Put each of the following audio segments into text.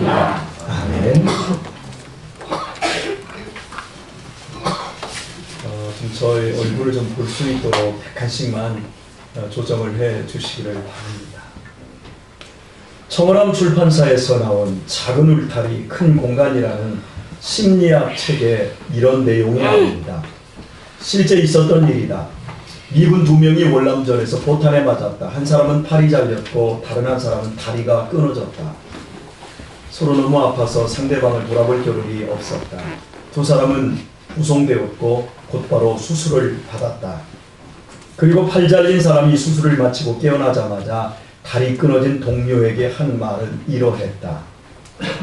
아멘. 좀 저의 얼굴을 좀 볼 수 있도록 한 칸씩만 조정을 해 주시기를 바랍니다. 청어람 출판사에서 나온 작은 울타리 큰 공간이라는 심리학 책에 이런 내용이 나옵니다. 실제 있었던 일이다. 미군 2명이 월남전에서 포탄에 맞았다. 한 사람은 팔이 잘렸고 다른 한 사람은 다리가 끊어졌다. 서로 너무 아파서 상대방을 돌아볼 겨를이 없었다. 두 사람은 구송되었고 곧바로 수술을 받았다. 그리고 팔 잘린 사람이 수술을 마치고 깨어나자마자 다리 끊어진 동료에게 한 말은 이러했다.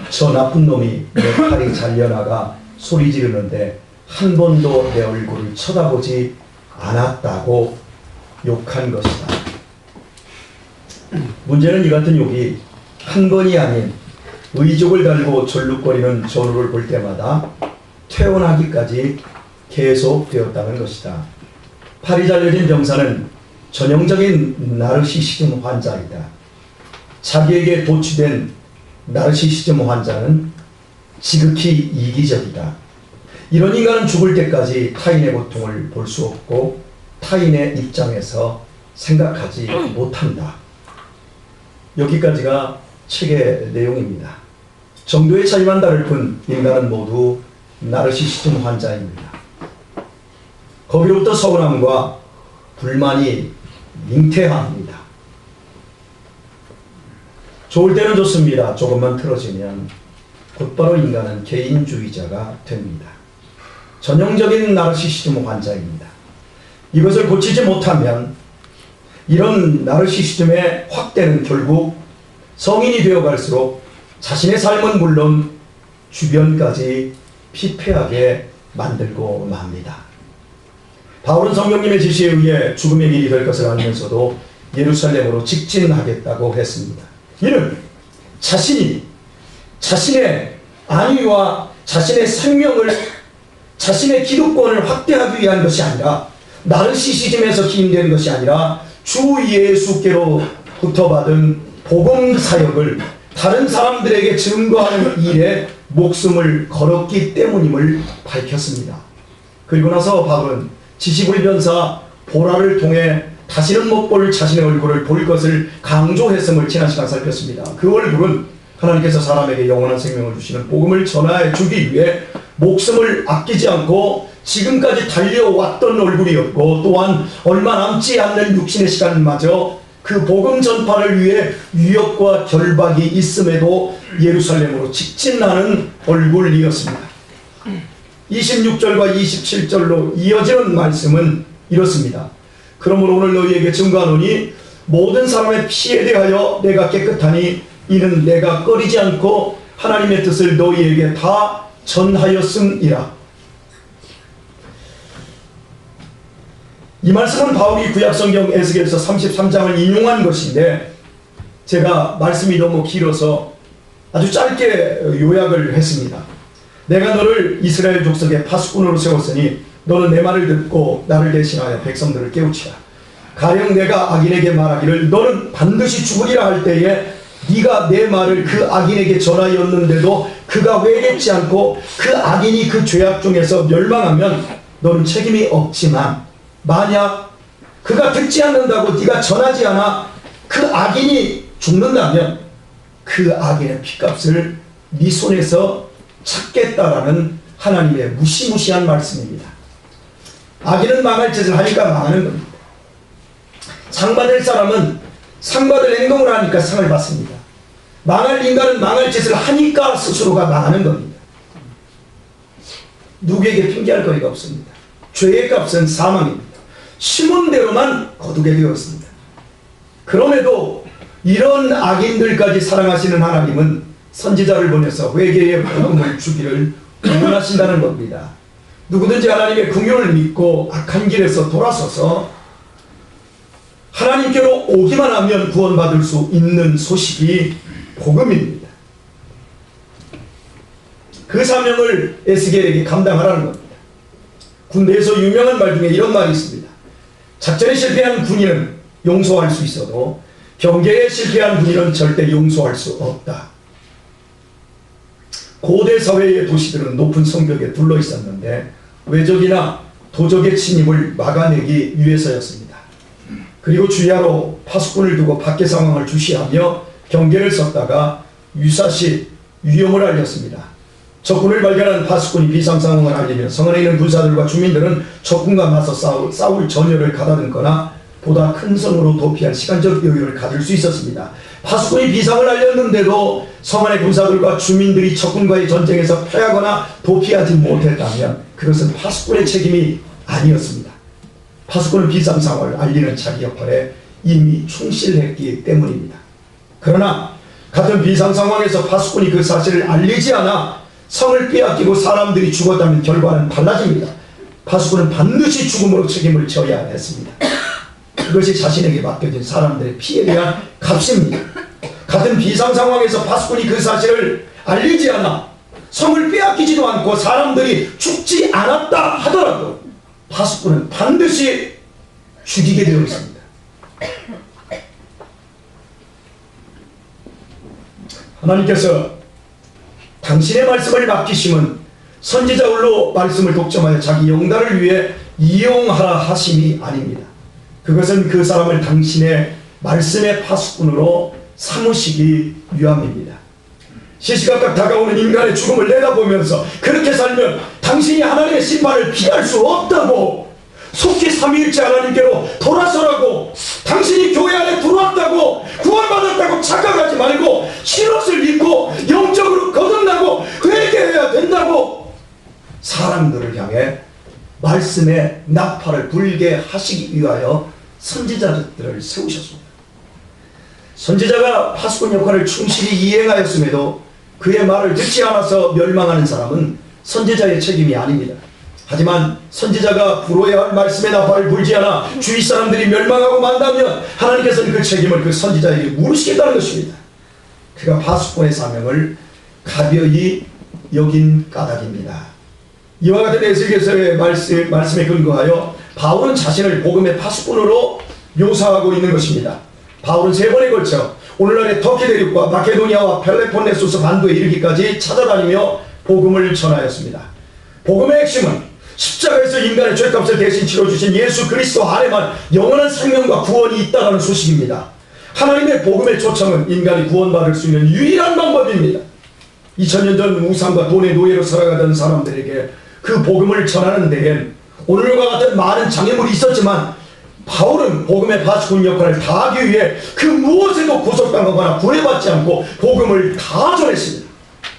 저 나쁜 놈이 내 팔이 잘려나가 소리 지르는데 한 번도 내 얼굴을 쳐다보지 않았다고 욕한 것이다. 문제는 이 같은 욕이 한 번이 아닌 의족을 달고 절룩거리는 전우를 볼 때마다 퇴원하기까지 계속되었다는 것이다. 팔이 잘려진 병사는 전형적인 나르시시즘 환자이다. 자기에게 도취된 나르시시즘 환자는 지극히 이기적이다. 이런 인간은 죽을 때까지 타인의 고통을 볼 수 없고 타인의 입장에서 생각하지 못한다. 여기까지가 책의 내용입니다. 정도의 차이만 다를 뿐 인간은 모두 나르시시즘 환자입니다. 거기로부터 서운함과 불만이 잉태합니다. 좋을 때는 좋습니다. 조금만 틀어지면 곧바로 인간은 개인주의자가 됩니다. 전형적인 나르시시즘 환자입니다. 이것을 고치지 못하면 이런 나르시시즘의 확대는 결국 성인이 되어갈수록 자신의 삶은 물론 주변까지 피폐하게 만들고 맙니다. 바울은 성령님의 지시에 의해 죽음의 길이 될 것을 알면서도 예루살렘으로 직진하겠다고 했습니다. 이는 자신이 자신의 안위와 자신의 생명을 자신의 기득권을 확대하기 위한 것이 아니라 나르시시즘에서 기인된 것이 아니라 주 예수께로부터 받은 복음 사역을 다른 사람들에게 증거하는 일에 목숨을 걸었기 때문임을 밝혔습니다. 그리고 나서 바울은 지시불변사 보라를 통해 다시는 못 볼 자신의 얼굴을 볼 것을 강조했음을 지난 시간 살폈습니다. 그 얼굴은 하나님께서 사람에게 영원한 생명을 주시는 복음을 전해 주기 위해 목숨을 아끼지 않고 지금까지 달려왔던 얼굴이었고 또한 얼마 남지 않는 육신의 시간마저 그 복음 전파를 위해 위협과 결박이 있음에도 예루살렘으로 직진하는 얼굴이었습니다. 26절과 27절로 이어지는 말씀은 이렇습니다. 그러므로 오늘 너희에게 증거하노니 모든 사람의 피에 대하여 내가 깨끗하니 이는 내가 꺼리지 않고 하나님의 뜻을 너희에게 다 전하였음이라. 이 말씀은 바울이 구약성경 에스겔서 33장을 인용한 것인데 제가 말씀이 너무 길어서 아주 짧게 요약을 했습니다. 내가 너를 이스라엘 족속의 파수꾼으로 세웠으니 너는 내 말을 듣고 나를 대신하여 백성들을 깨우치라. 가령 내가 악인에게 말하기를 너는 반드시 죽으리라 할 때에 네가 내 말을 그 악인에게 전하였는데도 그가 회개치 않고 그 악인이 그 죄악 중에서 멸망하면 너는 책임이 없지만 만약 그가 듣지 않는다고 네가 전하지 않아 그 악인이 죽는다면 그 악인의 핏값을 네 손에서 찾겠다라는 하나님의 무시무시한 말씀입니다. 악인은 망할 짓을 하니까 망하는 겁니다. 상 받을 사람은 상 받을 행동을 하니까 상을 받습니다. 망할 인간은 망할 짓을 하니까 스스로가 망하는 겁니다. 누구에게 핑계할 거리가 없습니다. 죄의 값은 사망입니다. 심은 대로만 거두게 되었습니다. 그럼에도 이런 악인들까지 사랑하시는 하나님은 선지자를 보내서 회개의 복음을 주기를 원하신다는 겁니다. 누구든지 하나님의 긍휼을 믿고 악한 길에서 돌아서서 하나님께로 오기만 하면 구원받을 수 있는 소식이 복음입니다. 그 사명을 에스겔에게 감당하라는 겁니다. 군대에서 유명한 말 중에 이런 말이 있습니다. 작전에 실패한 군인은 용서할 수 있어도 경계에 실패한 군인은 절대 용서할 수 없다. 고대 사회의 도시들은 높은 성벽에 둘러 있었는데 외적이나 도적의 침입을 막아내기 위해서였습니다. 그리고 주야로 파수꾼을 두고 밖의 상황을 주시하며 경계를 섰다가 유사시 위험을 알렸습니다. 적군을 발견한 파수꾼이 비상 상황을 알리면 성 안에 있는 군사들과 주민들은 적군과 맞서 싸울 전열을 가다듬거나 보다 큰 성으로 도피할 시간적 여유를 가질 수 있었습니다. 파수꾼이 비상을 알렸는데도 성 안의 군사들과 주민들이 적군과의 전쟁에서 패하거나 도피하지 못했다면 그것은 파수꾼의 책임이 아니었습니다. 파수꾼은 비상 상황을 알리는 자기 역할에 이미 충실했기 때문입니다. 그러나 같은 비상 상황에서 파수꾼이 그 사실을 알리지 않아 성을 빼앗기고 사람들이 죽었다면 결과는 달라집니다. 파수꾼은 반드시 죽음으로 책임을 져야 했습니다. 그것이 자신에게 맡겨진 사람들의 피해에 대한 값입니다. 같은 비상 상황에서 파수꾼이 그 사실을 알리지 않아 성을 빼앗기지도 않고 사람들이 죽지 않았다 하더라도 파수꾼은 반드시 죽이게 되어 있습니다. 하나님께서 당신의 말씀을 맡기심은 선지자로 말씀을 독점하여 자기 영달을 위해 이용하라 하심이 아닙니다. 그것은 그 사람을 당신의 말씀의 파수꾼으로 삼으시기 위함입니다. 시시각각 다가오는 인간의 죽음을 내다보면서 그렇게 살면 당신이 하나님의 심판을 피할 수 없다고, 속히 삼위일체 하나님께로 돌아서라고, 당신이 교회 안에 들어왔다고 구원받았다고 착각하지 말고 신옷을 입고 영적으로 거듭나고 회개해야 된다고 사람들을 향해 말씀의 나팔을 불게 하시기 위하여 선지자들을 세우셨습니다. 선지자가 파수꾼 역할을 충실히 이행하였음에도 그의 말을 듣지 않아서 멸망하는 사람은 선지자의 책임이 아닙니다. 하지만 선지자가 불어야 할 말씀의 나팔을 불지 않아 주위 사람들이 멸망하고 만다면 하나님께서는 그 책임을 그 선지자에게 물으시겠다는 것입니다. 그가 파수꾼의 사명을 가벼이 여긴 까닭입니다. 이와 같은 에스겔서의 말씀에 근거하여 바울은 자신을 복음의 파수꾼으로 묘사하고 있는 것입니다. 바울은 3번에 걸쳐 오늘날의 터키 대륙과 마케도니아와 펠레폰네소스 반도에 이르기까지 찾아다니며 복음을 전하였습니다. 복음의 핵심은 십자가에서 인간의 죄값을 대신 치러주신 예수 그리스도 안에만 영원한 생명과 구원이 있다는 소식입니다. 하나님의 복음의 초청은 인간이 구원받을 수 있는 유일한 방법입니다. 2000년 전 우상과 돈의 노예로 살아가던 사람들에게 그 복음을 전하는 데엔 오늘과 같은 많은 장애물이 있었지만 바울은 복음의 파수꾼 역할을 다하기 위해 그 무엇에도 구속당하거나 구애받지 않고 복음을 다 전했습니다.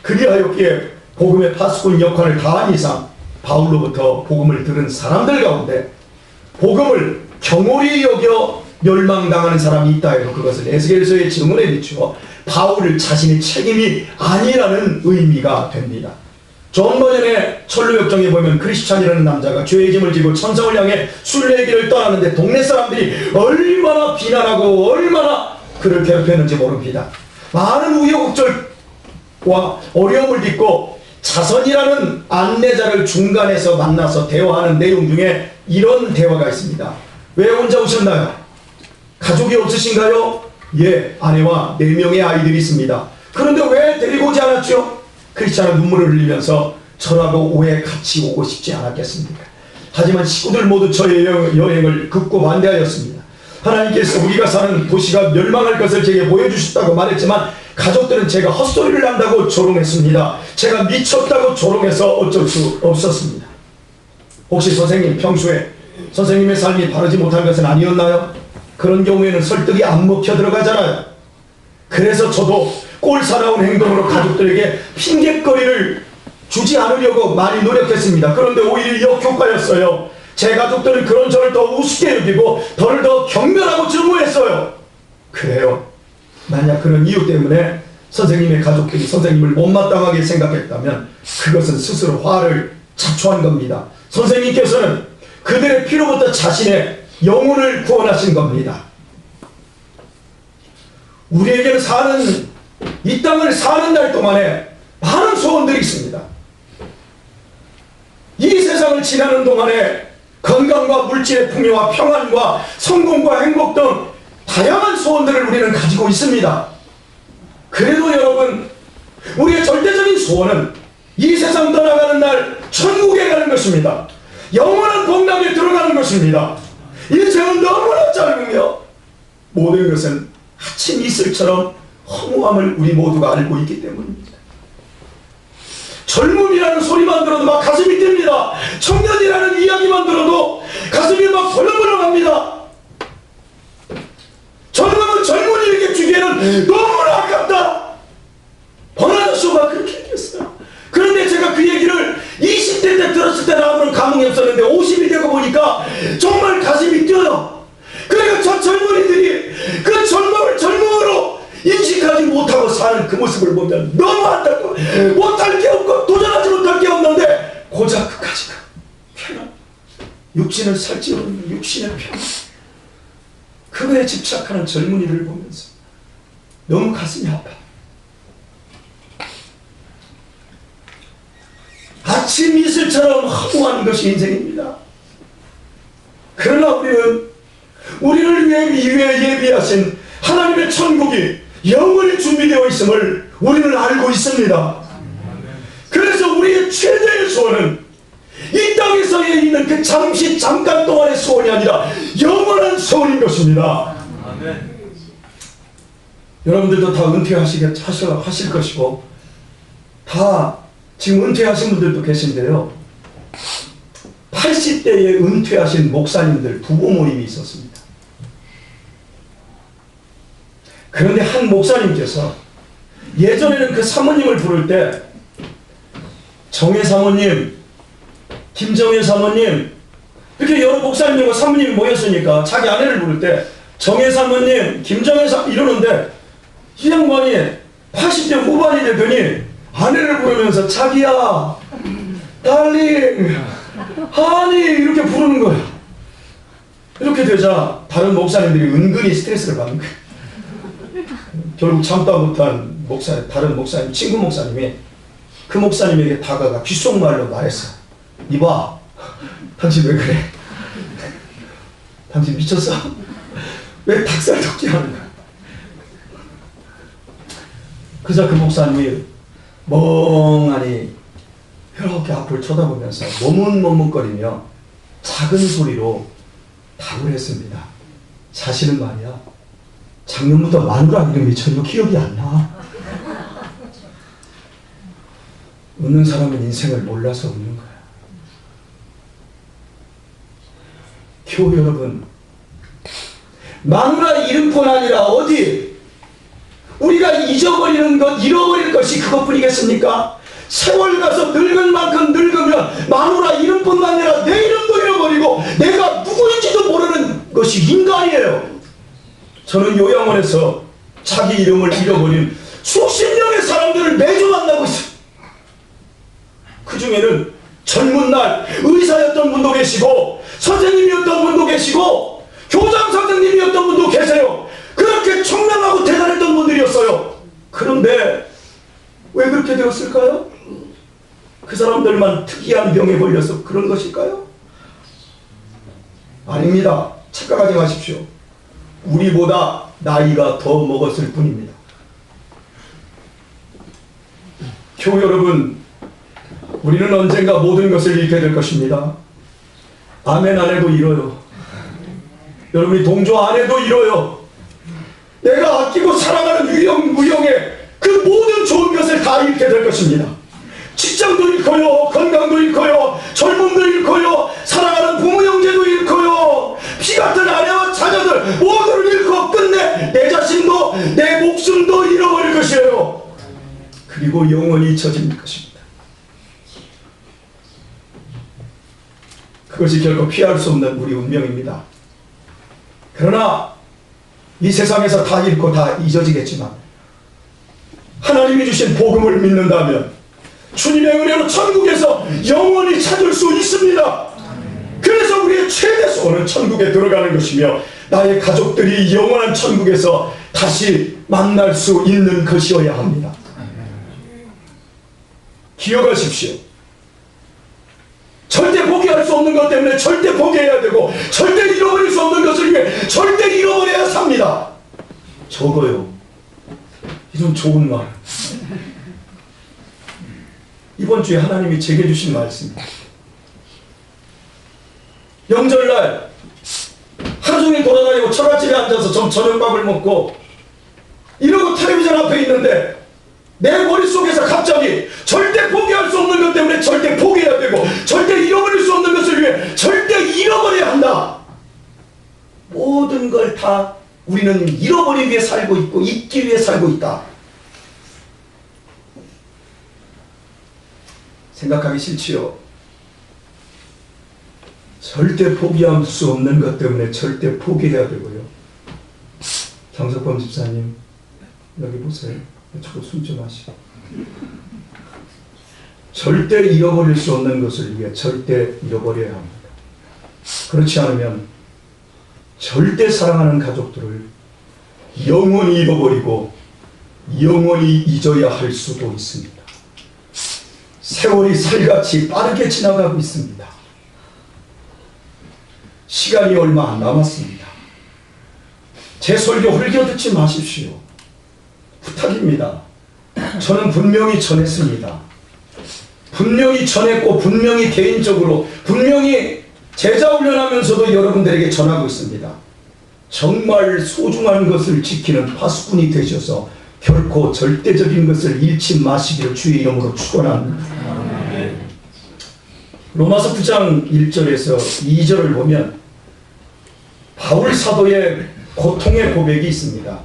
그리하였기에 복음의 파수꾼 역할을 다한 이상 바울로부터 복음을 들은 사람들 가운데 복음을 경홀히 여겨 멸망당하는 사람이 있다 해도 그것은 에스겔서의 증언에 비추어 바울 자신의 책임이 아니라는 의미가 됩니다. 존 버전의 철로역정에 보면 크리스찬이라는 남자가 죄의 짐을 지고 천성을 향해 순례길을 떠나는데 동네 사람들이 얼마나 비난하고 얼마나 그를 괴롭혔는지 모릅니다. 많은 우여곡절과 어려움을 딛고 자선이라는 안내자를 중간에서 만나서 대화하는 내용 중에 이런 대화가 있습니다. 왜 혼자 오셨나요? 가족이 없으신가요? 예, 아내와 4명의 아이들이 있습니다. 그런데 왜 데리고 오지 않았죠? 크리스찬은 눈물을 흘리면서 저라고 오해 같이 오고 싶지 않았겠습니까? 하지만 식구들 모두 저의 여행을 극구 반대하였습니다. 하나님께서 우리가 사는 도시가 멸망할 것을 제게 보여주셨다고 말했지만 가족들은 제가 헛소리를 한다고 조롱했습니다. 제가 미쳤다고 조롱해서 어쩔 수 없었습니다. 혹시 선생님 평소에 선생님의 삶이 바르지 못한 것은 아니었나요? 그런 경우에는 설득이 안 먹혀 들어가잖아요. 그래서 저도 꼴사나운 행동으로 가족들에게 핑곗거리를 주지 않으려고 많이 노력했습니다. 그런데 오히려 역효과였어요. 제 가족들은 그런 저를 더 우습게 여기고 저를 더 경멸하고 증오했어요. 그래요. 만약 그런 이유 때문에 선생님의 가족들이 선생님을 못마땅하게 생각했다면 그것은 스스로 화를 자초한 겁니다. 선생님께서는 그들의 피로부터 자신의 영혼을 구원하신 겁니다. 우리에게는 이 땅을 사는 날 동안에 많은 소원들이 있습니다. 이 세상을 지나는 동안에 건강과 물질의 풍요와 평안과 성공과 행복 등 다양한 소원들을 우리는 가지고 있습니다. 그래도 여러분, 우리의 절대적인 소원은 이 세상 떠나가는 날 천국에 가는 것입니다. 영원한 복락에 들어가는 것입니다. 인생은 너무나 짧으며 모든 것은 아침 이슬처럼 허무함을 우리 모두가 알고 있기 때문입니다. 젊음이라는 소리만 들어도 막 가슴이 뜁니다. 청년이라는 이야기만 들어도 가슴이 막 벌렁벌렁합니다. 젊음은 젊은이에게 주기에는 너무나 아깝다. 버나드쇼가 그렇게 얘기했어요. 그런데 제가 그 얘기를 20대 때 들었을 때는 아무런 감흥이 없었는데 50이 되고 보니까 정말 가슴이 뛰어요. 그리고 저 젊은이들이 그 젊음을 젊음으로 인식하지 못하고 사는 그 모습을 보면 너무 안타까워. 못할 게 없고 도전하지 못할 게 없는데 고작 그까지 편안, 육신을 살찌우는 육신의 편안, 그거에 집착하는 젊은이를 보면서 너무 가슴이 아파. 아침 이슬처럼 허무한 것이 인생입니다. 그러나 우리를 위해 예비하신 하나님의 천국이 영원히 준비되어 있음을 우리는 알고 있습니다. 그래서 우리의 최대의 소원은 이 땅에서 있는 그 잠깐 동안의 소원이 아니라 영원한 소원인 것입니다. 아멘. 여러분들도 다 은퇴하실 것이고 다 지금 은퇴하신 분들도 계신데요. 80대에 은퇴하신 목사님들 부부 모임이 있었습니다. 그런데 한 목사님께서 예전에는 그 사모님을 부를 때 정혜 사모님, 김정혜 사모님, 이렇게 여러 목사님과 사모님이 모였으니까 자기 아내를 부를 때 정혜 사모님, 김정혜 사모님 이러는데 이 양반이 80대 후반이 되더니 아내를 부르면서 자기야, 달링, 하니 이렇게 부르는 거야. 이렇게 되자 다른 목사님들이 은근히 스트레스를 받는 거야. 결국 참다 못한 다른 목사님, 친구 목사님이 그 목사님에게 다가가 귓속말로 말했어. 이봐, 당신 왜 그래? 당신 미쳤어? 왜 닭살 돋게 하는 거야? 그저 그 목사님이 멍하니 이렇게 앞을 쳐다보면서 머뭇머뭇거리며 작은 소리로 답을 했습니다. 사실은 말이야, 작년부터 마누라 이름이 전혀 기억이 안 나. 웃는 사람은 인생을 몰라서 웃는 거야. 교우 여러분, 마누라 이름뿐 아니라 어디 우리가 잃어버릴 것이 그것뿐이겠습니까? 세월 가서 늙은 만큼 늙으면 마누라 이름뿐만 아니라 내 이름도 잃어버리고 내가 누구인지도 모르는 것이 인간이에요. 저는 요양원에서 자기 이름을 잃어버린 수십 명의 사람들을 매주 만나고 있어요. 그 중에는 젊은 날 의사였던 분도 계시고 선생님이었던 분도 계시고 교장 선생님이었던 분도 계세요. 그렇게 청명하고 대단했던 분들이었어요. 그런데 왜 그렇게 되었을까요? 그 사람들만 특이한 병에 걸려서 그런 것일까요? 아닙니다. 착각하지 마십시오. 우리보다 나이가 더 먹었을 뿐입니다. 교우 여러분, 우리는 언젠가 모든 것을 잃게 될 것입니다. 아멘 안 해도 잃어요. 여러분이 동조 안 해도 잃어요. 내가 아끼고 사랑하는 무형의 그 모든 좋은 것을 다 잃게 될 것입니다. 직장도 잃고요, 건강도 잃고요, 젊음도 잃고요, 사랑하는 부모 형제도 잃고요, 피 같은 아내와 자녀들 모두를 잃고 끝내 내 자신도 내 목숨도 잃어버릴 것이에요. 그리고 영원히 잊혀질 것입니다. 그것이 결코 피할 수 없는 우리 운명입니다. 그러나 이 세상에서 다 잃고 다 잊어지겠지만 하나님이 주신 복음을 믿는다면 주님의 은혜로 천국에서 영원히 찾을 수 있습니다. 그래서 우리의 최대 소원은 천국에 들어가는 것이며 나의 가족들이 영원한 천국에서 다시 만날 수 있는 것이어야 합니다. 기억하십시오. 절대 포기할 수 없는 것 때문에 절대 포기해야 되고 절대 잃어버릴 수 없는 것을 위해 절대 잃어버려야 삽니다. 적어요. 이런 좋은 말. 이번 주에 하나님이 제게 주신 말씀입니다. 명절날 하루 종일 돌아다니고 처갓집에 앉아서 저녁밥을 먹고 이러고 텔레비전 앞에 있는데 내 머릿속에서 갑자기 절대 포기할 수 없는 것 때문에 절대 포기해야 되고 절대 잃어버릴 수 없는 것을 위해 절대 잃어버려야 한다. 모든 걸 다 우리는 잃어버리기 위해 살고 있고 잊기 위해 살고 있다. 생각하기 싫지요. 절대 포기할 수 없는 것 때문에 절대 포기해야 되고요. 장석범 집사님 여기 보세요. 저도 숨 좀 마시고. 절대 잃어버릴 수 없는 것을 위해 절대 잃어버려야 합니다. 그렇지 않으면 절대 사랑하는 가족들을 영원히 잃어버리고 영원히 잊어야 할 수도 있습니다. 세월이 살같이 빠르게 지나가고 있습니다. 시간이 얼마 안 남았습니다. 제 설교 흘겨 듣지 마십시오. 부탁입니다. 저는 분명히 전했습니다. 분명히 전했고 분명히 개인적으로 분명히 제자 훈련하면서도 여러분들에게 전하고 있습니다. 정말 소중한 것을 지키는 파수꾼이 되셔서 결코 절대적인 것을 잃지 마시기를 주의 이름으로 축원합니다. 로마서 9장 1절에서 2절을 보면 바울 사도의 고통의 고백이 있습니다.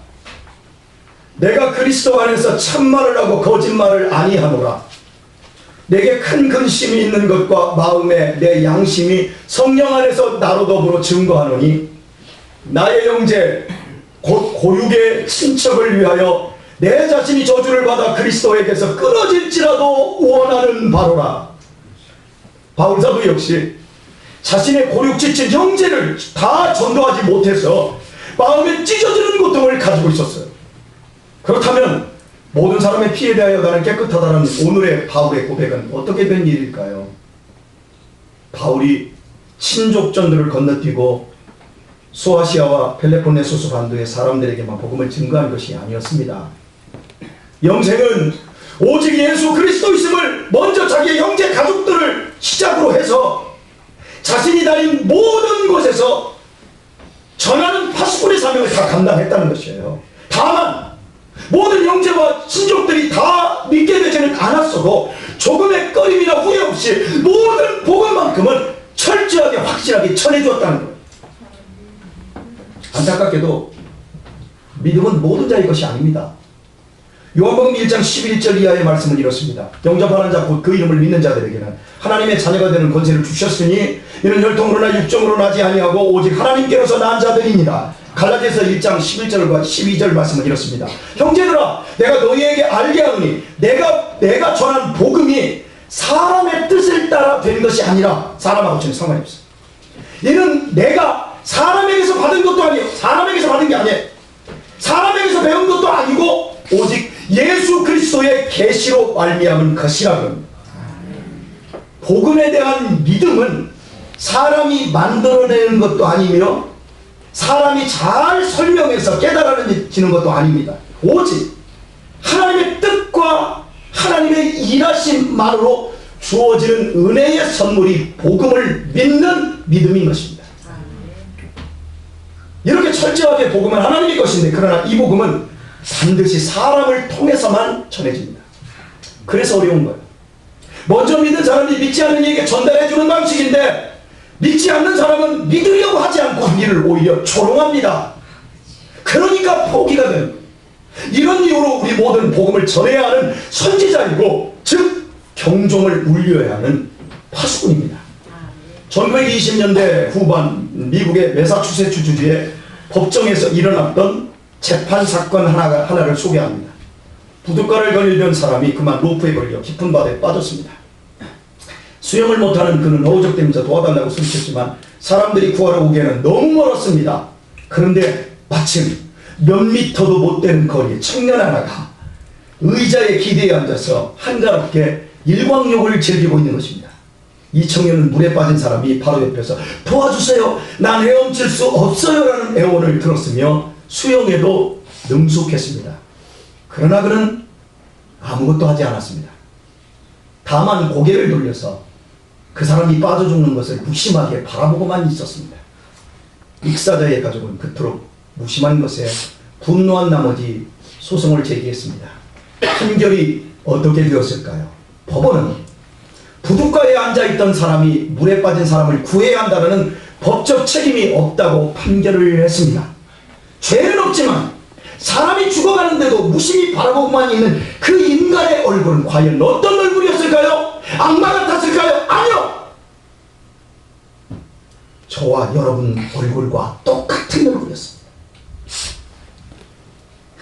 내가 그리스도 안에서 참말을 하고 거짓말을 아니하노라. 내게 큰 근심이 있는 것과 마음에 내 양심이 성령 안에서 나로 더불어 증거하노니 나의 형제 곧 고육의 친척을 위하여 내 자신이 저주를 받아 그리스도에게서 끊어질지라도 원하는 바로라. 바울 사도 역시 자신의 고육 지친 형제를 다 전도하지 못해서 마음에 찢어지는 고통을 가지고 있었어요. 그렇다면 모든 사람의 피에 대하여 나는 깨끗하다는 오늘의 바울의 고백은 어떻게 된 일일까요? 바울이 친족전들을 건너뛰고 소아시아와 펠레폰네소스 반도의 사람들에게만 복음을 증거한 것이 아니었습니다. 영생은 오직 예수 그리스도이심을 먼저 자기의 형제 가족들을 시작으로 해서 자신이 다닌 모든 곳에서 전하는 파수꾼의 사명을 다 감당했다는 것이에요. 다만 모든 형제와 친족들이 다 믿게 되지는 않았어도 조금의 꺼림이나 후회 없이 모든 복음만큼은 철저하게 확실하게 전해주었다는 거예요. 안타깝게도 믿음은 모든 자의 것이 아닙니다. 요한복음 1장 11절 이하의 말씀은 이렇습니다. 영접하는 자 곧 그 이름을 믿는 자들에게는 하나님의 자녀가 되는 권세를 주셨으니 이는 혈통으로나 육정으로 나지 아니하고 오직 하나님께로서 난 자들이니라. 갈라디아서 1장 11절과 12절 말씀은 이렇습니다. 형제들아 내가 너희에게 알게 하노니 내가 전한 복음이 사람의 뜻을 따라 된 것이 아니라 사람하고 전혀 상관이 없어요. 이는 내가 사람에게서 받은 것도 아니에요. 사람에게서 받은 게 아니에요. 사람에게서 배운 것도 아니고 오직 예수 그리스도의 계시로 말미암은 것이라는 복음에 대한 믿음은 사람이 만들어내는 것도 아니며 사람이 잘 설명해서 깨달아지는 것도 아닙니다. 오직 하나님의 뜻과 하나님의 일하심만으로 주어지는 은혜의 선물이 복음을 믿는 믿음인 것입니다. 이렇게 철저하게 복음은 하나님의 것인데 그러나 이 복음은 반드시 사람을 통해서만 전해집니다. 그래서 어려운 거예요. 먼저 믿는 사람이 믿지 않는 이에게 전달해주는 방식인데 믿지 않는 사람은 믿으려고 하지 않고 하기를 오히려 조롱합니다. 그러니까 포기가 되는 거예요. 이런 이유로 우리 모든 복음을 전해야 하는 선지자이고 즉 경종을 울려야 하는 파수꾼입니다. 1920년대 후반 미국의 매사추세츠주의 법정에서 일어났던 재판 사건 하나를 소개합니다. 부둣가를 거닐던 사람이 그만 로프에 걸려 깊은 바다에 빠졌습니다. 수영을 못하는 그는 어우적대면서 도와달라고 소리쳤지만 사람들이 구하러 오기에는 너무 멀었습니다. 그런데 마침 몇 미터도 못 되는 거리에 청년 하나가 의자에 기대에 앉아서 한가롭게 일광욕을 즐기고 있는 것입니다. 이 청년은 물에 빠진 사람이 바로 옆에서 도와주세요. 난 헤엄칠 수 없어요 라는 애원을 들었으며 수영에도 능숙했습니다. 그러나 그는 아무것도 하지 않았습니다. 다만 고개를 돌려서 그 사람이 빠져 죽는 것을 무심하게 바라보고만 있었습니다. 익사자의 가족은 그토록 무심한 것에 분노한 나머지 소송을 제기했습니다. 판결이 어떻게 되었을까요? 법원은 부둣가에 앉아있던 사람이 물에 빠진 사람을 구해야 한다는 법적 책임이 없다고 판결을 했습니다. 죄는 없지만 사람이 죽어가는데도 무심히 바라보고만 있는 그 인간의 얼굴은 과연 어떤 얼굴이었을까요? 악마 같았을까요? 아니요! 저와 여러분 얼굴과 똑같은 얼굴이었습니다.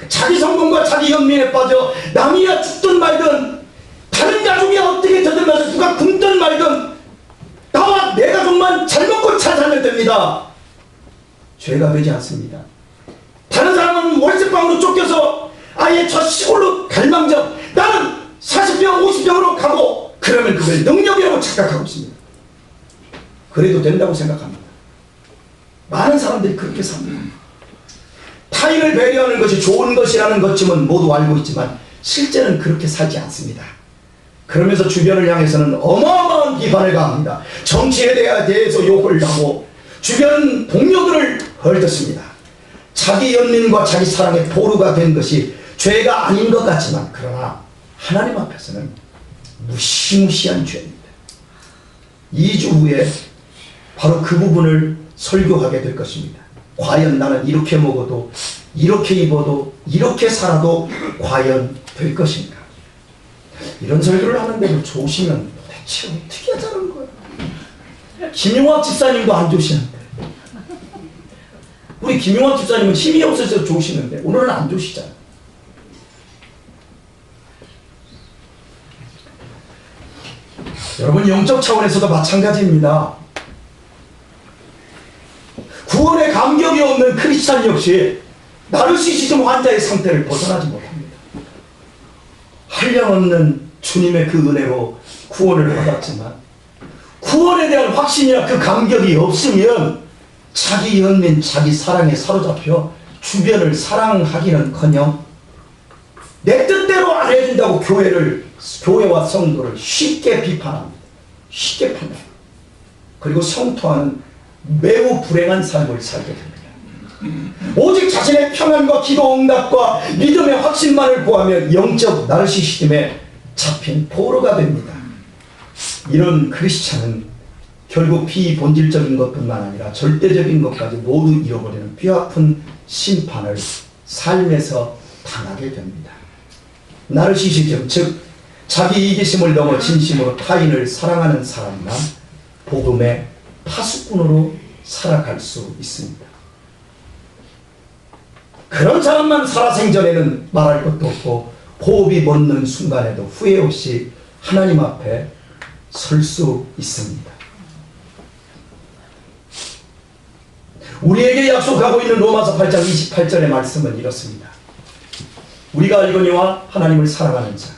자기 성공과 자기 연민에 빠져 남이야 죽든 말든, 다른 가족이 어떻게 되든 누가 굶든 말든 나와 내 가족만 잘 먹고 잘 살면 됩니다. 죄가 되지 않습니다. 다른 사람은 월세방으로 쫓겨서 아예 저 시골로 갈망정, 나는 40병 50병으로 가고, 그러면 그걸 능력이라고 착각하고 있습니다. 그래도 된다고 생각합니다. 많은 사람들이 그렇게 삽니다. 타인을 배려하는 것이 좋은 것이라는 것쯤은 모두 알고 있지만 실제는 그렇게 살지 않습니다. 그러면서 주변을 향해서는 어마어마한 비판을 가합니다. 정치에 대해서 욕을 하고 주변 동료들을 헐뜯습니다. 자기 연민과 자기 사랑의 포로가 된 것이 죄가 아닌 것 같지만, 그러나 하나님 앞에서는 무시무시한 죄입니다. 2주 후에 바로 그 부분을 설교하게 될 것입니다. 과연 나는 이렇게 먹어도, 이렇게 입어도, 이렇게 살아도 과연 될 것인가? 이런 설교를 하는데도 좋으시면 도대체 어떻게 하자는 거예요? 김용학 집사님도 안 좋으시는데, 우리 김용학 집사님은 힘이 없어서 좋으시는데 오늘은 안 좋으시잖아요. 여러분, 영적 차원에서도 마찬가지입니다. 구원의 감격이 없는 크리스찬 역시 나르시시즘 환자의 상태를 벗어나지 못합니다. 한량없는 주님의 그 은혜로 구원을 받았지만 구원에 대한 확신이나 그 감격이 없으면 자기 연민, 자기 사랑에 사로잡혀 주변을 사랑하기는커녕 내 뜻대로 안 해준다고 교회와 성도를 쉽게 비판합니다. 쉽게 판단합니다. 그리고 성토하는 매우 불행한 삶을 살게 됩니다. 오직 자신의 평안과 기도 응답과 믿음의 확신만을 구하며 영적 나르시시즘에 잡힌 포로가 됩니다. 이런 크리스찬은 결국 비본질적인 것뿐만 아니라 절대적인 것까지 모두 잃어버리는 뼈아픈 심판을 삶에서 당하게 됩니다. 나르시시즘, 즉 자기 이기심을 넘어 진심으로 타인을 사랑하는 사람만 복음의 파수꾼으로 살아갈 수 있습니다. 그런 사람만 살아생전에는 말할 것도 없고 호흡이 멎는 순간에도 후회 없이 하나님 앞에 설 수 있습니다. 우리에게 약속하고 있는 로마서 8장 28절의 말씀은 이렇습니다. 우리가 알거니와 하나님을 사랑하는 자,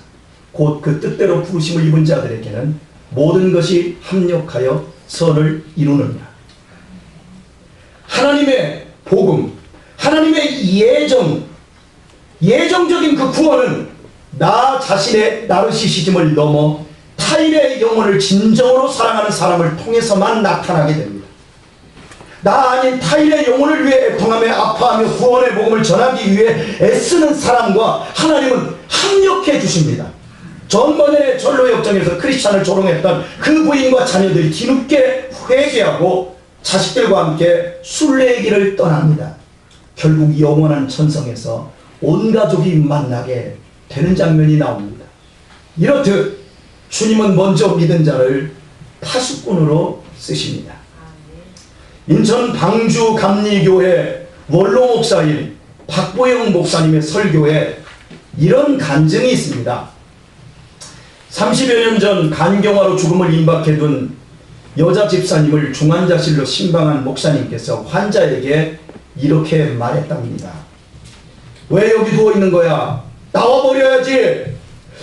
곧 그 뜻대로 부르심을 입은 자들에게는 모든 것이 합력하여 선을 이루느니라. 하나님의 복음, 하나님의 예정적인 그 구원은 나 자신의 나르시시즘을 넘어 타인의 영혼을 진정으로 사랑하는 사람을 통해서만 나타나게 됩니다. 나 아닌 타인의 영혼을 위해 애통하며 아파하며 구원의 복음을 전하기 위해 애쓰는 사람과 하나님은 합력해 주십니다. 전번에 전로 역정에서 크리스찬을 조롱했던 그 부인과 자녀들이 뒤늦게 회개하고 자식들과 함께 순례길을 떠납니다. 결국 영원한 천성에서 온 가족이 만나게 되는 장면이 나옵니다. 이렇듯 주님은 먼저 믿은 자를 파수꾼으로 쓰십니다. 인천 방주 감리교회 원로 목사인 박보영 목사님의 설교에 이런 간증이 있습니다. 30여 년 전 간경화로 죽음을 임박해둔 여자 집사님을 중환자실로 신방한 목사님께서 환자에게 이렇게 말했답니다. 왜 여기 누워있는 거야? 나와버려야지.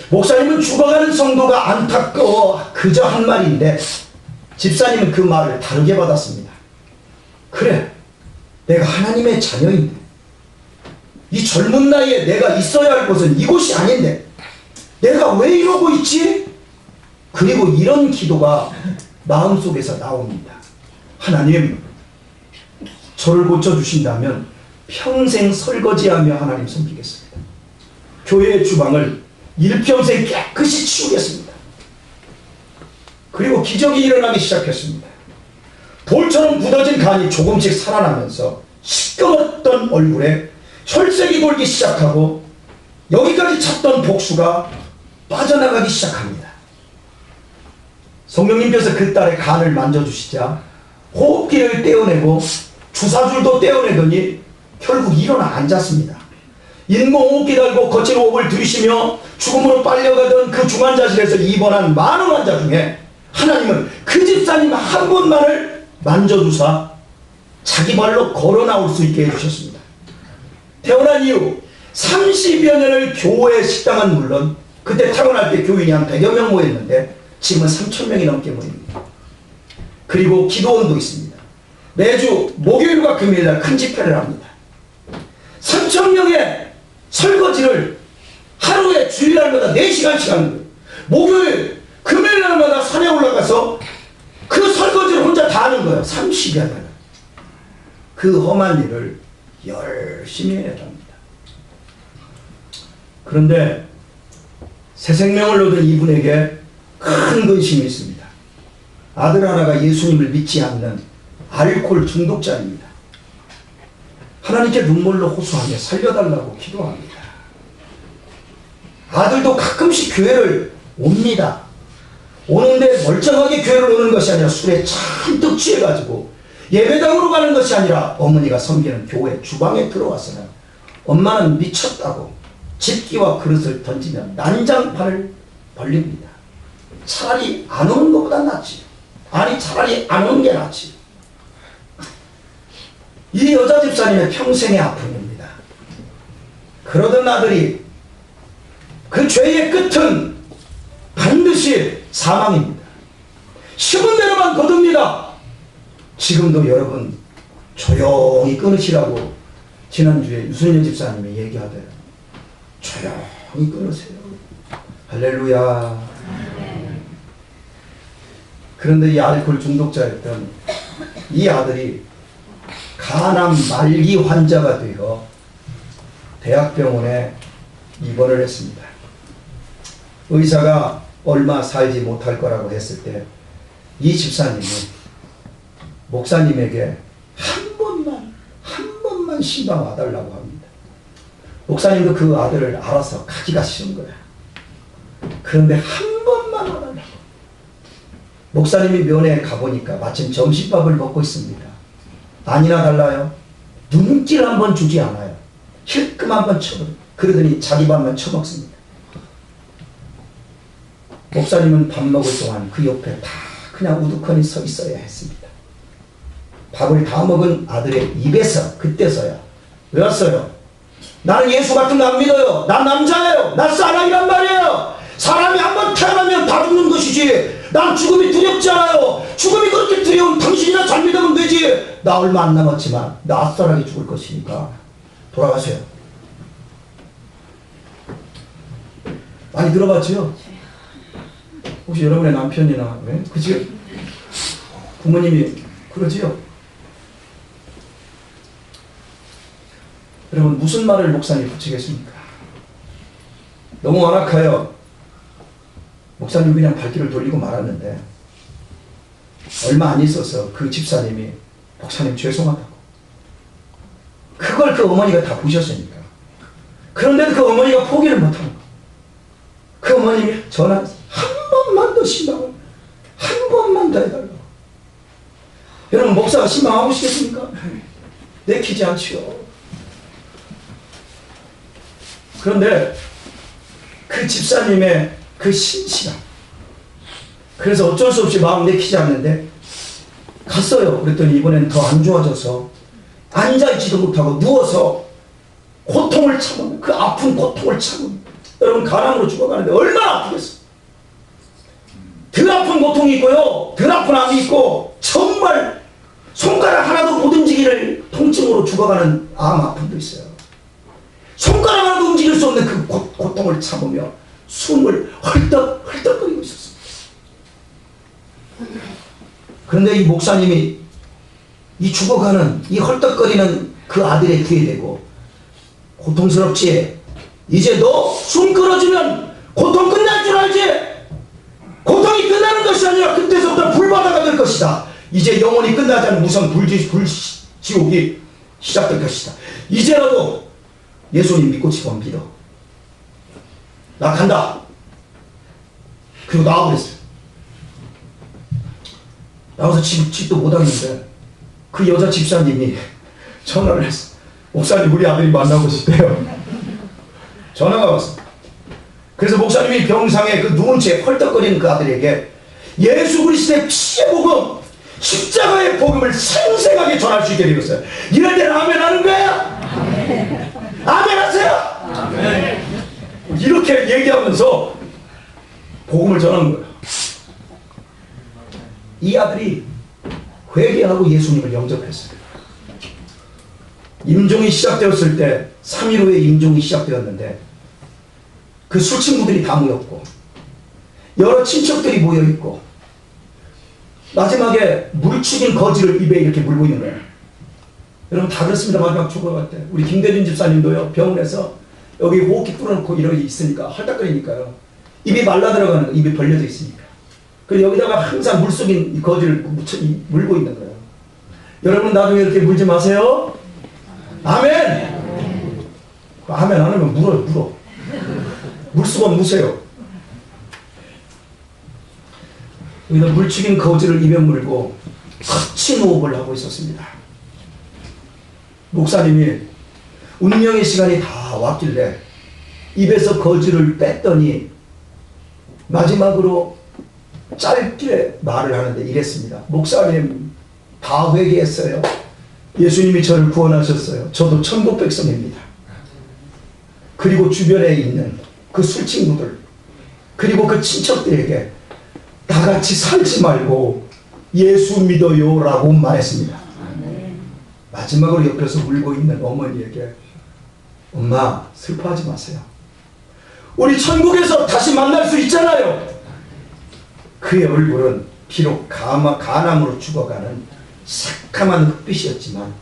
목사님은 죽어가는 성도가 안타까워 그저 한 말인데 집사님은 그 말을 다르게 받았습니다. 그래, 내가 하나님의 자녀인데 이 젊은 나이에 내가 있어야 할 곳은 이곳이 아닌데 내가 왜 이러고 있지? 그리고 이런 기도가 마음속에서 나옵니다. 하나님, 저를 고쳐주신다면 평생 설거지하며 하나님 섬기겠습니다. 교회의 주방을 일평생 깨끗이 치우겠습니다. 그리고 기적이 일어나기 시작했습니다. 돌처럼 굳어진 간이 조금씩 살아나면서 시꺼멓던 얼굴에 혈색이 돌기 시작하고 여기까지 찼던 복수가 빠져나가기 시작합니다. 성령님께서 그 딸의 간을 만져주시자 호흡기를 떼어내고 주사줄도 떼어내더니 결국 일어나 앉았습니다. 인공호흡기 달고 거친 호흡을 들이쉬며 죽음으로 빨려가던 그 중환자실에서 입원한 많은 환자 중에 하나님은 그 집사님 한 분만을 만져주사 자기 발로 걸어 나올 수 있게 해주셨습니다. 태어난 이후 30여 년을 교회 식당은 물론 그때 태어날 때 교인이 한 100여 명 모였는데 지금은 3,000명이 넘게 모입니다. 그리고 기도원도 있습니다. 매주 목요일과 금요일날 큰 집회를 합니다. 3,000명의 설거지를 하루에 주일날마다 4시간씩 하는 거예요. 목요일, 금요일날마다 산에 올라가서 그 설거지를 혼자 다 하는 거예요. 30여 년. 그 험한 일을 열심히 해야 합니다. 그런데 새 생명을 얻은 이분에게 큰 근심이 있습니다. 아들 하나가 예수님을 믿지 않는 알코올 중독자입니다. 하나님께 눈물로 호소하며 살려달라고 기도합니다. 아들도 가끔씩 교회를 옵니다. 오는데 멀쩡하게 교회를 오는 것이 아니라 술에 잔뜩 취해가지고 예배당으로 가는 것이 아니라 어머니가 섬기는 교회 주방에 들어와서는 엄마는 미쳤다고 집기와 그릇을 던지며 난장판을 벌립니다. 차라리 안 오는 것보다 낫지. 아니 차라리 안 오는 게 낫지. 이 여자 집사님의 평생의 아픔입니다. 그러던 아들이 그 죄의 끝은 반드시 사망입니다. 심은 대로만 거둡니다. 지금도 여러분 조용히 끊으시라고 지난주에 유순년 집사님이 얘기하대요. 조용히 끊으세요. 할렐루야. 그런데 이 알코올 중독자였던 이 아들이 간암 말기 환자가 되어 대학병원에 입원을 했습니다. 의사가 얼마 살지 못할 거라고 했을 때 이 집사님이 목사님에게 한 번만 신방 와달라고 합니다. 목사님도 그 아들을 알아서 가기가 싫은 거야. 그런데 한 번만 와달라고. 목사님이 면회에 가보니까 마침 점심밥을 먹고 있습니다. 아니나 달라요. 눈길 한 번 주지 않아요. 힐끔 한 번 쳐버려. 그러더니 자기 밥만 처먹습니다. 목사님은 밥 먹을 동안 그 옆에 다 그냥 우두커니 서 있어야 했습니다. 밥을 다 먹은 아들의 입에서 그때서야 왜 왔어요? 나는 예수 같은 거 안 믿어요. 난 남자예요. 난 사람이란 말이에요. 사람이 한번 태어나면 다 죽는 것이지. 난 죽음이 두렵지 않아요. 죽음이 그렇게 두려운 당신이나 잘 믿으면 되지. 나 얼마 안 남았지만 나 앞사람이 죽을 것이니까 돌아가세요. 많이 들어봤죠? 혹시 여러분의 남편이나 그치? 부모님이 그러지요? 여러분 무슨 말을 목사님 붙이겠습니까? 너무 완악하여 목사님 그냥 발길을 돌리고 말았는데 얼마 안 있어서 그 집사님이 목사님 죄송하다고 그걸 그 어머니가 다 보셨으니까 그런데도 그 어머니가 포기를 못하는 거예요. 그 어머님이 전화해서 한 번만 더 신방을 한 번만 더 해달라고. 여러분 목사가 신방하고 싶겠습니까? 내키지 않지요. 그런데 그 집사님의 그 신실함 그래서 어쩔 수 없이 마음 내키지 않는데 갔어요. 그랬더니 이번엔 더 안 좋아져서 앉아있지도 못하고 누워서 고통을 참으면 그 아픈 고통을 참으면 여러분 간암으로 죽어가는데 얼마나 아프겠어요. 덜 아픈 고통이 있고요. 덜 아픈 암이 있고 정말 손가락 하나도 못 움직이는 통증으로 죽어가는 암 아픔도 있어요. 손가락 하나도 움직일 수 없는 그 고통을 참으며 숨을 헐떡헐떡거리고 있었습니다. 그런데 이 목사님이 이 죽어가는, 이 헐떡거리는 그 아들의 귀에 대고, 고통스럽지? 이제 너 숨 끊어주면 고통 끝날 줄 알지? 고통이 끝나는 것이 아니라 그때서부터 불바다가 될 것이다. 이제 영원히 끝나지 않은 무서운 불지옥이 시작될 것이다. 이제라도 예수님 믿고 싶으면 믿어. 나 간다. 그리고 나와버렸어요. 나와서 집도 못하는데 그 여자 집사님이 전화를 했어. 목사님, 우리 아들이 만나고 싶대요. 전화가 왔어. 그래서 목사님이 병상에 그 누운 채 헐떡거리는 그 아들에게 예수 그리스도의 피의 복음, 십자가의 복음을 생생하게 전할 수 있게 되었어요. 이럴 때는 아멘 하는 거야? 아멘 하세요? 아멘. 이렇게 얘기하면서 복음을 전하는 거예요. 이 아들이 회개하고 예수님을 영접했어요. 임종이 시작되었을 때 3일 후에 임종이 시작되었는데 그 술친구들이 다 모였고 여러 친척들이 모여있고 마지막에 물죽인 거지를 입에 이렇게 물고 있는 거예요. 여러분 다 그렇습니다. 마지막 죽어갈 때 우리 김대준 집사님도요, 병원에서 여기 호흡기 뚫어놓고 이러고 있으니까 헐떡거리니까요, 입이 말라 들어가는 거예요. 입이 벌려져 있으니까. 그래서 여기다가 항상 물 속인 거지를 물고 있는 거예요. 여러분 나중에 이렇게 물지 마세요. 아멘. 아멘 안 하면 물어. 물수건 무세요. 여기다 물죽인 거지를 입에 물고 거친 호흡을 하고 있었습니다. 목사님이 운명의 시간이 다 왔길래 입에서 거지를 뺐더니 마지막으로 짧게 말을 하는데 이랬습니다. 목사님, 다 회개했어요. 예수님이 저를 구원하셨어요. 저도 천국 백성입니다. 그리고 주변에 있는 그 술친구들, 그리고 그 친척들에게 다 같이 살지 말고 예수 믿어요 라고 말했습니다. 마지막으로 옆에서 울고 있는 어머니에게, 엄마 슬퍼하지 마세요. 우리 천국에서 다시 만날 수 있잖아요. 그의 얼굴은 비록 간암으로 죽어가는 새카만 흑빛이었지만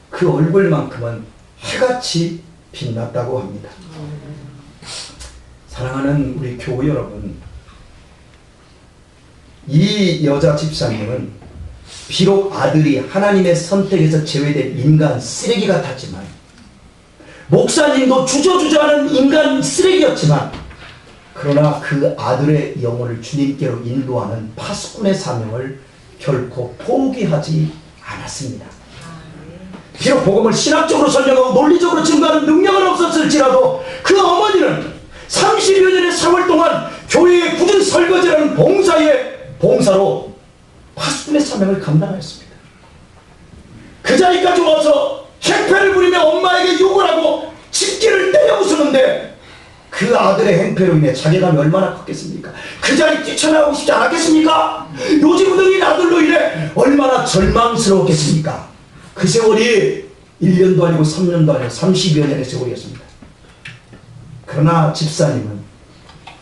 그 얼굴만큼은 해같이 빛났다고 합니다. 사랑하는 우리 교우 여러분, 이 여자 집사님은 비록 아들이 하나님의 선택에서 제외된 인간 쓰레기 같았지만, 목사님도 주저주저하는 인간 쓰레기였지만, 그러나 그 아들의 영혼을 주님께로 인도하는 파수꾼의 사명을 결코 포기하지 않았습니다. 비록 복음을 신학적으로 설명하고 논리적으로 증거하는 능력은 없었을지라도 그 어머니는 30여 년의 세월 동안 교회의 굳은 설거지라는 봉사로 파수꾼의 사명을 감당하였습니다. 그 자리까지 와서 행패를 부리며 엄마에게 욕을 하고 집기를 때려 부수는데 그 아들의 행패로 인해 자괴감이 얼마나 컸겠습니까? 그 자리 뛰쳐나오고 싶지 않았겠습니까? 요지부동인 아들로 인해 얼마나 절망스러웠겠습니까? 그 세월이 1년도 아니고 3년도 아니고 30여 년의 세월이었습니다. 그러나 집사님은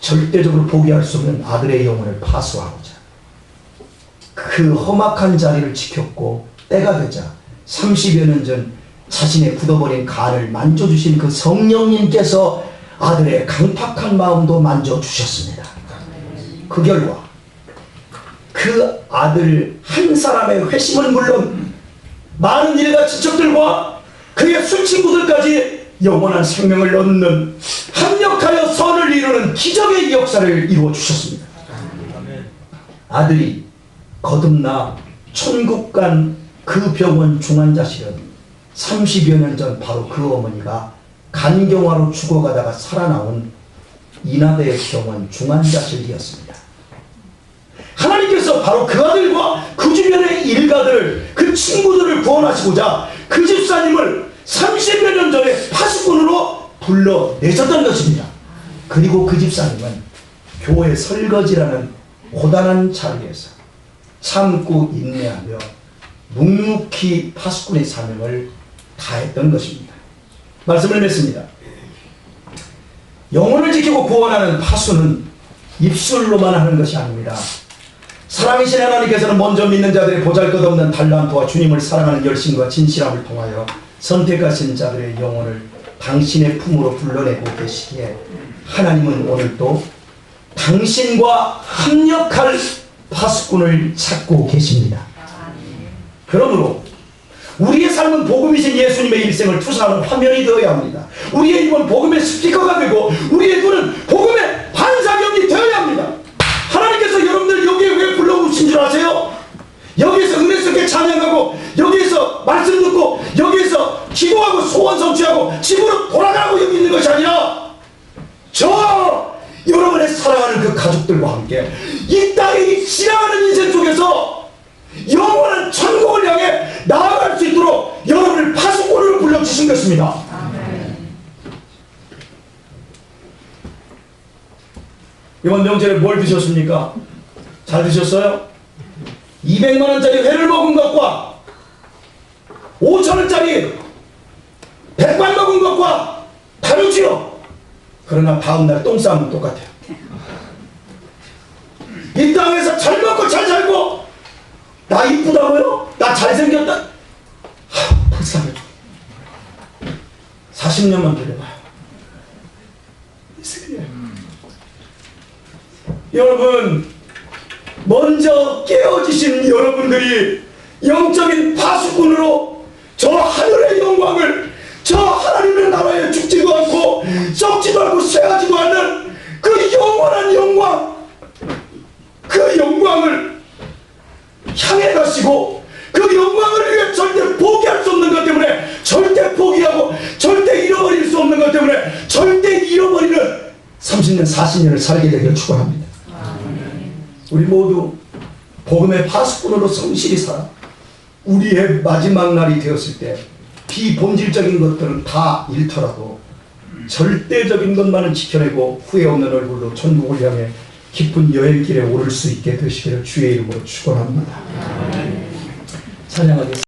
절대적으로 포기할 수 없는 아들의 영혼을 파수하고자 그 험악한 자리를 지켰고, 때가 되자 30여 년 전 자신의 굳어버린 간을 만져주신 그 성령님께서 아들의 강팍한 마음도 만져주셨습니다. 그 결과 그 아들 한 사람의 회심은 물론 많은 일가 친척들과 그의 술친구들까지 영원한 생명을 얻는, 합력하여 선을 이루는 기적의 역사를 이루어 주셨습니다. 아들이 거듭나 천국 간 그 병원 중환자실은 30여 년 전 바로 그 어머니가 간경화로 죽어가다가 살아나온 인하대 병원 중환자실이었습니다. 하나님께서 바로 그 아들과 그 주변의 일가들, 그 친구들을 구원하시고자 그 집사님을 30여 년 전에 파수꾼으로 불러내셨던 것입니다. 그리고 그 집사님은 교회 설거지라는 고단한 자리에서 참고 인내하며 묵묵히 파수꾼의 사명을 다했던 것입니다. 말씀을 맺습니다. 영혼을 지키고 구원하는 파수는 입술로만 하는 것이 아닙니다. 사랑이신 하나님께서는 먼저 믿는 자들의 보잘것없는 달란트와 주님을 사랑하는 열심과 진실함을 통하여 선택하신 자들의 영혼을 당신의 품으로 불러내고 계시기에 하나님은 오늘도 당신과 합력할 파수꾼을 찾고 계십니다. 그러므로 우리의 삶은 복음이신 예수님의 일생을 투사하는 화면이 되어야 합니다. 우리의 입은 복음의 스피커가 되고 우리의 눈은 복음의 반사경이 되어야 합니다. 하나님께서 여러분들 여기에 왜 불러오신 줄 아세요? 여기에서 은혜스럽게 찬양하고 여기에서 말씀 듣고 여기에서 기도하고 소원 성취하고 집으로 돌아가고 여기 있는 것이 아니라 저 여러분의 사랑하는 그 가족들과 함께 이 땅의 지나가는 인생 속에서 영원한 천국을 향해 나아갈 수 있도록 여러분을 파수꾼으로 불러주신 것입니다. 이번 명절에 뭘 드셨습니까? 잘 드셨어요? 200만원짜리 회를 먹은 것과 5천원짜리 백반 먹은 것과 다르지요. 그러나 다음날 똥 싸면 똑같아요. 이 땅에서 잘 먹고 잘 살고 나 이쁘다고요? 나 잘생겼다? 불쌍해. 40년만 기다려봐요. 여러분, 먼저 깨어지신 여러분들이 영적인 파수꾼으로 저 하늘의 영광을, 저 하나님의 나라에 죽지도 않고 썩지도 않고 쇠하지도 않는 그 영원한 영광, 그 영광을 향해 가시고 그 영광을 위해 절대 포기할 수 없는 것 때문에 절대 포기하고 절대 잃어버릴 수 없는 것 때문에 절대 잃어버리는 30년 40년을 살게 되기를 축원합니다. 우리 모두 복음의 파수꾼으로 성실히 살아 우리의 마지막 날이 되었을 때 비본질적인 것들은 다 잃더라도 절대적인 것만은 지켜내고 후회 없는 얼굴로 천국을 향해 기쁜 여행길에 오를 수 있게 되시기를 주의 이름으로 축원합니다. 찬양하겠습니다.